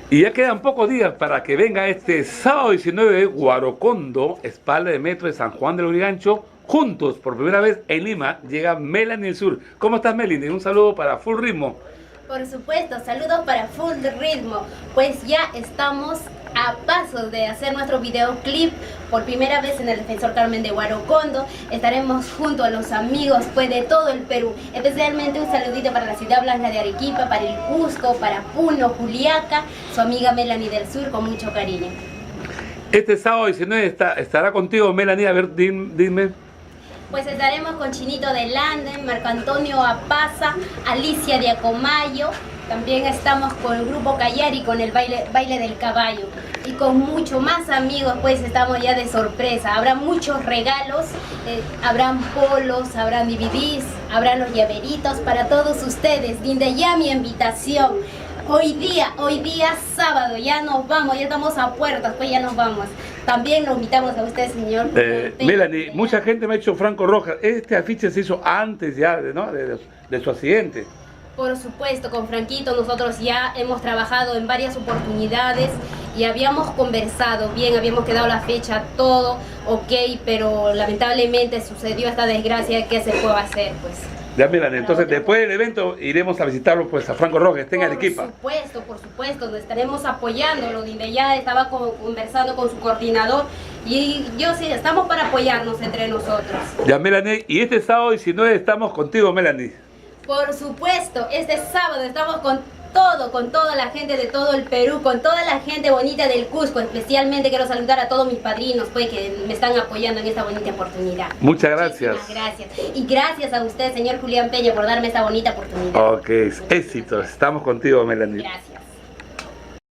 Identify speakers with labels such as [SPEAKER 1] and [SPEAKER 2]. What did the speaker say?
[SPEAKER 1] Y ya quedan pocos días para que venga este sábado 19 de Guarocondo, espalda de metro de San Juan del Urigancho. Juntos, por primera vez en Lima, llega Melanie Sur. ¿Cómo estás, Melanie? Un saludo para Full Ritmo.
[SPEAKER 2] Por supuesto, saludos para Full Ritmo. Pues ya estamos a pasos de hacer nuestro videoclip por primera vez en el Defensor Carmen de Guarocondo. Estaremos junto a los amigos pues de todo el Perú. Especialmente un saludito para la Ciudad Blanca de Arequipa, para el Cusco, para Puno, Juliaca, su amiga Melanie del Sur, con mucho cariño.
[SPEAKER 1] Este sábado 19 estará contigo, Melanie. A ver, dime.
[SPEAKER 2] Pues estaremos con Chinito de Landen, Marco Antonio Apaza, Alicia de Acomayo. También estamos con el grupo Cayari, con el baile del caballo. Y con mucho más amigos, pues estamos ya de sorpresa. Habrá muchos regalos, habrán polos, habrán DVDs, habrán los llaveritos para todos ustedes. Desde ya mi invitación. Hoy día sábado, ya nos vamos, ya estamos a puertas, pues ya nos vamos. También lo invitamos a usted, señor.
[SPEAKER 1] Melanie, mucha gente me ha dicho Franco Rojas. Este afiche se hizo antes ya de su accidente.
[SPEAKER 2] Por supuesto, con Franquito nosotros ya hemos trabajado en varias oportunidades y habíamos conversado bien, habíamos quedado la fecha, todo ok, pero lamentablemente sucedió esta desgracia. ¿Qué se puede hacer? Pues
[SPEAKER 1] ya, Melanie, entonces después del evento iremos a visitarlo pues a Franco Rojas, estén en Arequipa.
[SPEAKER 2] Por supuesto, lo estaremos apoyándolo. Desde ya estaba conversando con su coordinador y yo sí, estamos para apoyarnos entre nosotros.
[SPEAKER 1] Ya, Melanie, y este sábado 19 estamos contigo, Melanie.
[SPEAKER 2] Por supuesto, este sábado estamos con toda la gente de todo el Perú, con toda la gente bonita del Cusco. Especialmente quiero saludar a todos mis padrinos pues, que me están apoyando en esta bonita oportunidad.
[SPEAKER 1] Muchas gracias.
[SPEAKER 2] Muchísimas gracias. Y gracias a usted, señor Julián Peña, por darme esta bonita oportunidad.
[SPEAKER 1] Ok, éxitos. Estamos contigo, Melanie.
[SPEAKER 2] Gracias.